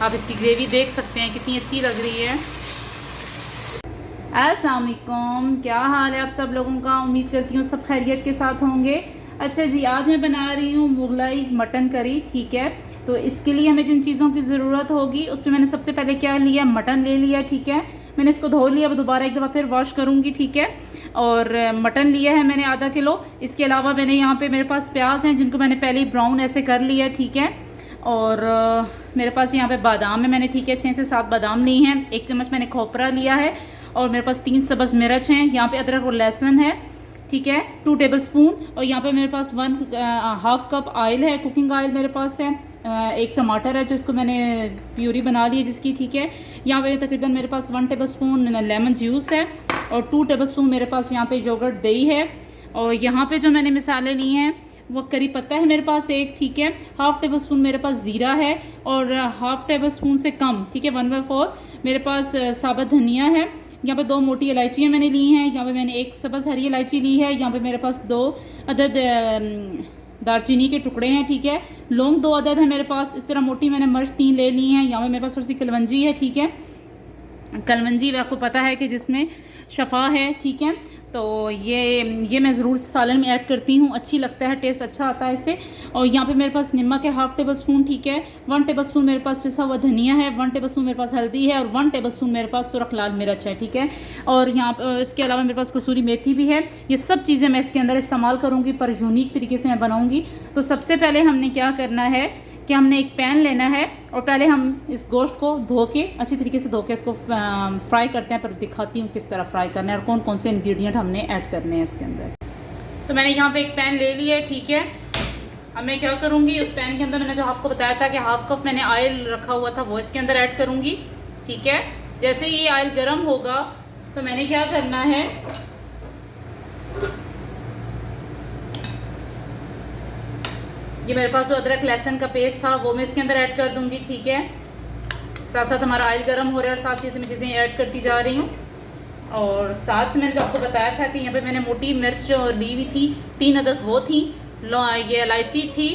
आप इसकी ग्रेवी देख सकते हैं कितनी अच्छी लग रही है। अस्सलाम वालेकुम, क्या हाल है आप सब लोगों का। उम्मीद करती हूँ सब खैरियत के साथ होंगे। अच्छा जी, आज मैं बना रही हूँ मुगलाई मटन करी। ठीक है, तो इसके लिए हमें जिन चीज़ों की ज़रूरत होगी उसमें मैंने सबसे पहले क्या लिया, मटन ले लिया। ठीक है, मैंने इसको धो लिया, अब दोबारा एक दफ़ा फिर वॉश करूँगी। ठीक है, और मटन लिया है मैंने आधा किलो। इसके अलावा मैंने यहाँ पे मेरे पास प्याज हैं जिनको मैंने पहले ही ब्राउन ऐसे कर लिया। ठीक है, और मेरे पास यहाँ पे बादाम है मैंने, ठीक है, 6 से 7 बादाम लिए हैं। 1 चम्मच मैंने खोपरा लिया है और मेरे पास 3 सब्ज़ मिर्च हैं। यहाँ पे अदरक और लहसुन है। ठीक है, 2 टेबलस्पून। और यहाँ पे मेरे पास 1/2 कप ऑयल है, कुकिंग ऑयल मेरे पास है। 1 टमाटर है जिसको मैंने प्यूरी बना ली है जिसकी। ठीक है, यहाँ पे तकरीबन मेरे पास 1 टेबलस्पून लेमन जूस है और 2 टेबलस्पून मेरे पास यहाँ पे योगर्ट दही है। और यहाँ पे जो मैंने मिसाले ली हैं वो करी पत्ता है मेरे पास 1। ठीक है, 1/2 टेबलस्पून मेरे पास ज़ीरा है और 1/2 टेबलस्पून से कम, ठीक है, 1/4 मेरे पास साबुत धनिया है। यहाँ पे 2 मोटी इलायचियाँ मैंने ली हैं। यहाँ पे मैंने 1 सब्ज़ हरी इलायची ली है। यहाँ पे मेरे पास 2 अदद दालचीनी के टुकड़े हैं। ठीक है, लौंग 2 अदद है मेरे पास। इस तरह मोटी मैंने मिर्च 3 ले ली हैं। यहाँ पे मेरे पास थोड़ी सी कलवंजी है। ठीक है, कलवंजी आपको पता है कि जिसमें शफा है। ठीक है, तो ये मैं ज़रूर सालन में ऐड करती हूँ, अच्छी लगता है, टेस्ट अच्छा आता है इससे। और यहाँ पे मेरे पास नमक है 1/2 टेबलस्पून। ठीक है, 1 टेबलस्पून मेरे पास पिसा हुआ धनिया है, 1 टेबलस्पून मेरे पास हल्दी है और 1 टेबलस्पून मेरे पास सुरख लाल मिर्च है। ठीक है, और यहाँ पर इसके अलावा मेरे पास कसूरी मेथी भी है। ये सब चीज़ें मैं इसके अंदर इस्तेमाल करूँगी, पर यूनिक तरीके से मैं बनाऊँगी। तो सबसे पहले हमने क्या करना है कि हमने एक पैन लेना है और पहले हम इस गोश्त को धो के अच्छी तरीके से धो के इसको फ्राई करते हैं। पर दिखाती हूँ किस तरह फ्राई करना है और कौन कौन से इंग्रेडिएंट हमने ऐड करने हैं उसके अंदर। तो मैंने यहाँ पे एक पैन ले लिया है। ठीक है, अब मैं क्या करूँगी, उस पैन के अंदर मैंने जो आपको बताया था कि 1/2 कप मैंने ऑयल रखा हुआ था वो इसके अंदर ऐड करूँगी। ठीक है, जैसे ये ऑयल गर्म होगा तो मैंने क्या करना है, ये मेरे पास जो अदरक लहसुन का पेस्ट था वो मैं इसके अंदर ऐड कर दूंगी। ठीक है, साथ साथ हमारा ऑयल गर्म हो रहा है और साथ ही मैं चीज़ें ऐड करती जा रही हूँ। और साथ मैंने आपको बताया था कि यहाँ पे मैंने मोटी मिर्च जो ली हुई थी 3 अदद वो थी। ये इलायची थी,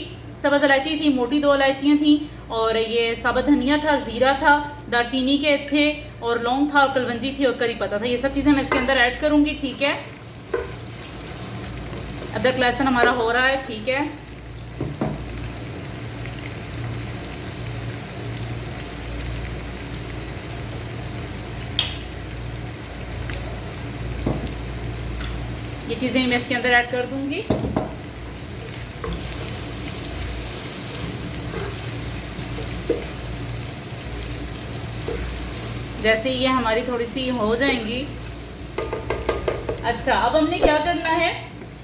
सब्ज़ इलायची थी, मोटी 2 इलायचियाँ थी और ये साबुत धनिया था, ज़ीरा था, दालचीनी के थे और लौंग था और कलवंजी थी और करी पत्ता था। ये सब चीज़ें मैं इसके अंदर ऐड करूँगी। ठीक है, अदरक लहसुन हमारा हो रहा है। ठीक है, ये चीज़ें मैं इसके अंदर ऐड कर दूंगी। जैसे ये हमारी थोड़ी सी हो जाएंगी। अच्छा, अब हमने क्या करना है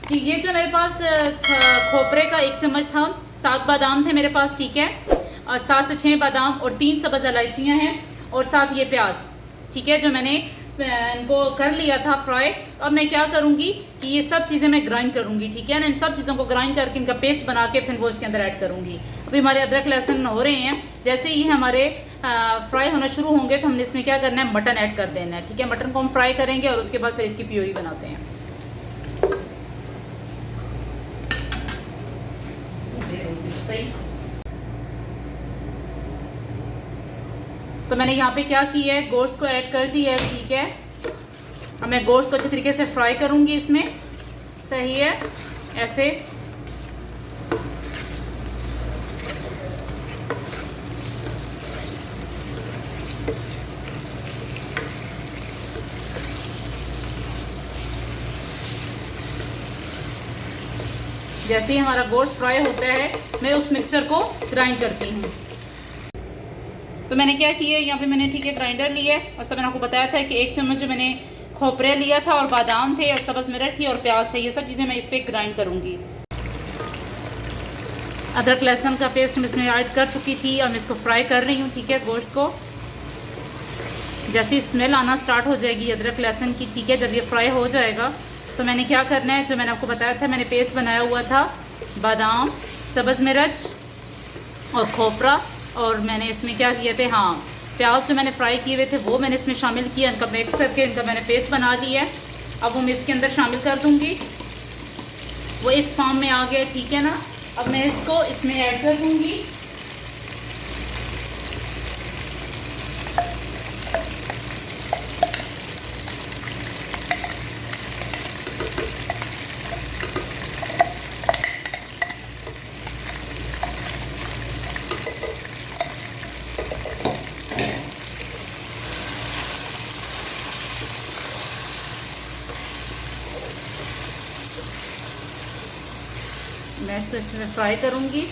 कि ये जो मेरे पास खोपरे का 1 चम्मच था, 7 बादाम थे मेरे पास। ठीक है, और 7 से 6 बादाम और 3 सब्ज़ इलायचियाँ हैं और साथ ये प्याज। ठीक है, जो मैंने इनको कर लिया था फ्राई। अब मैं क्या करूँगी कि ये सब चीज़ें मैं ग्राइंड करूँगी। ठीक है ना, इन सब चीज़ों को ग्राइंड करके इनका पेस्ट बना के फिर वो इसके अंदर ऐड करूँगी। अभी हमारे अदरक लहसुन हो रहे हैं, जैसे ही हमारे फ्राई होना शुरू होंगे तो हमने इसमें क्या करना है, मटन ऐड कर देना है। ठीक है, मटन को हम फ्राई करेंगे और उसके बाद फिर इसकी प्यूरी बनाते हैं। तो मैंने यहाँ पे क्या किया है, गोश्त को ऐड कर दिया है। ठीक है, अब मैं गोश्त को अच्छे तरीके से फ्राई करूँगी इसमें। सही है, ऐसे जैसे ही हमारा गोश्त फ्राई होता है मैं उस मिक्सचर को ग्राइंड करती हूँ। तो मैंने क्या किया, यहाँ पे मैंने, ठीक है, ग्राइंडर लिया और सब मैंने आपको बताया था कि 1 चम्मच जो मैंने खोपरे लिया था और बादाम थे और सब्ज़ मिर्च थी और प्याज थे, ये सब चीज़ें मैं इस पर ग्राइंड करूँगी। अदरक लहसुन का पेस्ट मैं इसमें ऐड कर चुकी थी और मैं इसको फ्राई कर रही हूँ। ठीक है, गोश्त को जैसी स्मेल आना स्टार्ट हो जाएगी अदरक लहसुन की, ठीक है, जब ये फ्राई हो जाएगा तो मैंने क्या करना है, जो मैंने आपको बताया था, मैंने पेस्ट बनाया हुआ था बादाम, सब्ज़ मिर्च और खोपरा, और मैंने इसमें क्या किए थे, हाँ, प्याज जो मैंने फ्राई किए हुए थे वो मैंने इसमें शामिल किया, इनका मिक्स करके इनका मैंने पेस्ट बना लिया है। अब वो मैं इसके अंदर शामिल कर दूँगी, वो इस फॉर्म में आ गया, ठीक है ना। अब मैं इसको इसमें ऐड कर दूँगी। मैं इसको इसमें फ्राई करूँगी।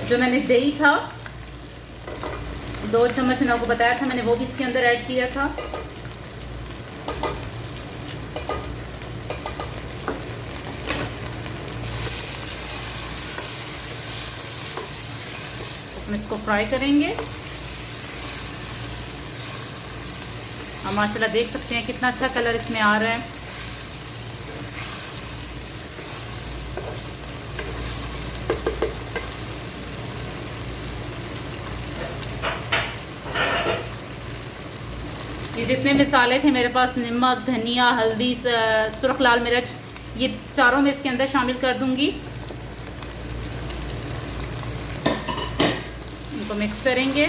जो मैंने दही था 2 चम्मच मैंने आपको बताया था, मैंने वो भी इसके अंदर ऐड किया था। हम इसको फ्राई करेंगे। हम माशाल्लाह देख सकते हैं कितना अच्छा कलर इसमें आ रहा है। ये जितने मसाले थे मेरे पास, नमक, धनिया, हल्दी, सुर्ख लाल मिर्च, ये चारों में इसके अंदर शामिल कर दूंगी। इनको मिक्स करेंगे।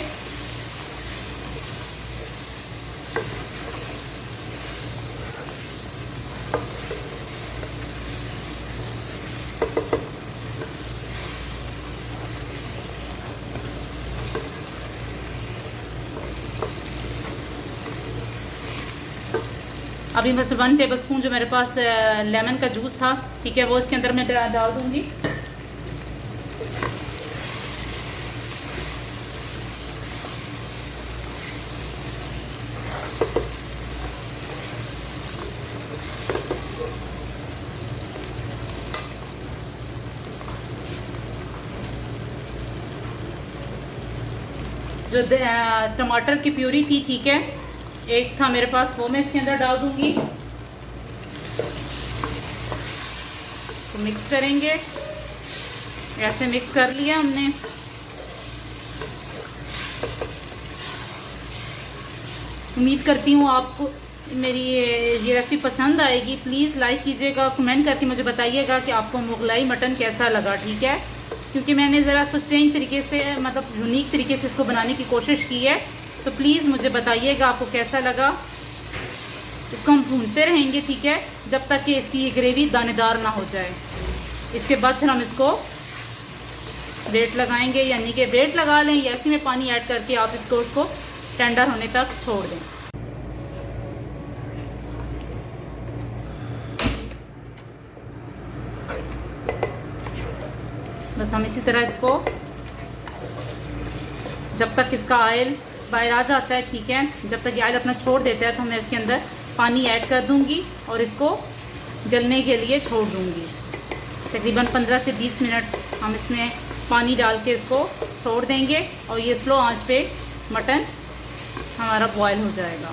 अभी बस 1 टेबलस्पून जो मेरे पास लेमन का जूस था, ठीक है, वो इसके अंदर मैं डाल दूंगी। जो टमाटर की प्यूरी थी, ठीक है, एक था मेरे पास, वो मैं इसके अंदर डाल दूंगी। तो मिक्स करेंगे। ऐसे मिक्स कर लिया हमने। उम्मीद करती हूँ आपको मेरी ये रेसिपी पसंद आएगी। प्लीज़ लाइक कीजिएगा, कमेंट करके मुझे बताइएगा कि आपको मुगलाई मटन कैसा लगा, ठीक है, क्योंकि मैंने ज़रा सा चेंज तरीके से, मतलब यूनिक तरीके से इसको बनाने की कोशिश की है। तो प्लीज़ मुझे बताइएगा आपको कैसा लगा। इसको हम भूनते रहेंगे, ठीक है, जब तक कि इसकी ग्रेवी दानेदार ना हो जाए। इसके बाद फिर हम इसको वेट लगाएंगे, यानी कि वेट लगा लें या इसी में पानी ऐड करके आप इसको टेंडर होने तक छोड़ दें। बस हम इसी तरह इसको, जब तक इसका ऑयल बाहर आ जाता है, ठीक है, जब तक ये ऑयल अपना छोड़ देता है, तो मैं इसके अंदर पानी ऐड कर दूंगी और इसको गलने के लिए छोड़ दूंगी। तकरीबन 15 से 20 मिनट हम इसमें पानी डाल के इसको छोड़ देंगे और ये स्लो आंच पे मटन हमारा बॉयल हो जाएगा।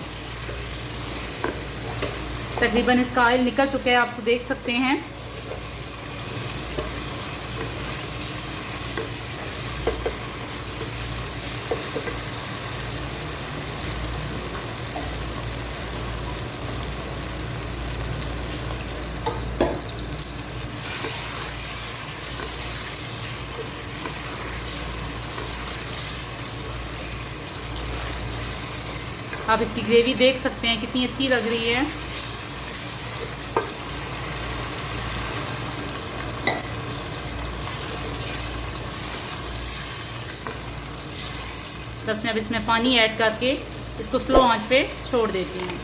तकरीबन इसका ऑयल निकल चुका है, आप देख सकते हैं। आप इसकी ग्रेवी देख सकते हैं कितनी अच्छी लग रही है। बस मैं अब इसमें पानी ऐड करके इसको स्लो आंच पे छोड़ देती हूँ।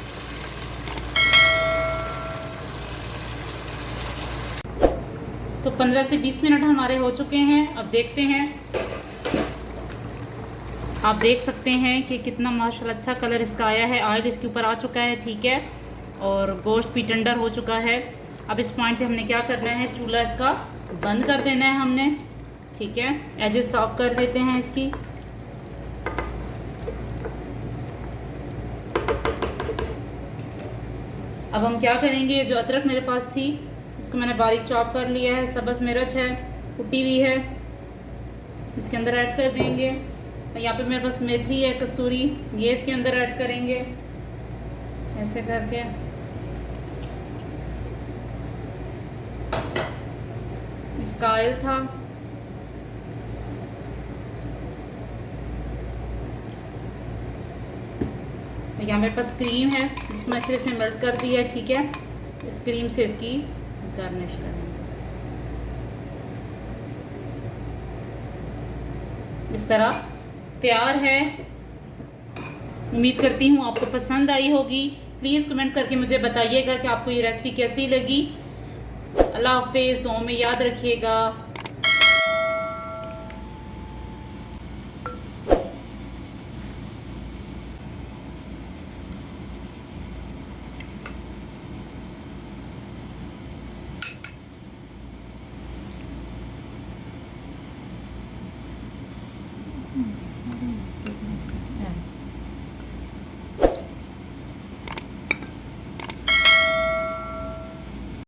तो 15 से 20 मिनट हमारे हो चुके हैं। अब देखते हैं। आप देख सकते हैं कि कितना माशाल्लाह अच्छा कलर इसका आया है। ऑयल इसके ऊपर आ चुका है, ठीक है, और गोश्त भी टेंडर हो चुका है। अब इस पॉइंट पे हमने क्या करना है, चूल्हा इसका बंद कर देना है हमने, ठीक है। एजेस साफ कर देते हैं इसकी। अब हम क्या करेंगे, जो अदरक मेरे पास थी इसको मैंने बारीक चॉप कर लिया है, सब्ज़ मिर्च है कुटी हुई है, इसके अंदर ऐड कर देंगे। और यहाँ पे मेरे पास मेथी है कसूरी, ये इसके अंदर ऐड करेंगे ऐसे करके। इसका ऑयल था, यहाँ मेरे पास क्रीम है जिसमें अच्छे से मेल्ट कर दी है, ठीक है। इस क्रीम से इसकी गार्निश करेंगे। इस तरह तैयार है। उम्मीद करती हूँ आपको पसंद आई होगी। प्लीज़ कमेंट करके मुझे बताइएगा कि आपको ये रेसिपी कैसी लगी। अल्लाह हाफिज़, दुआओं में याद रखिएगा।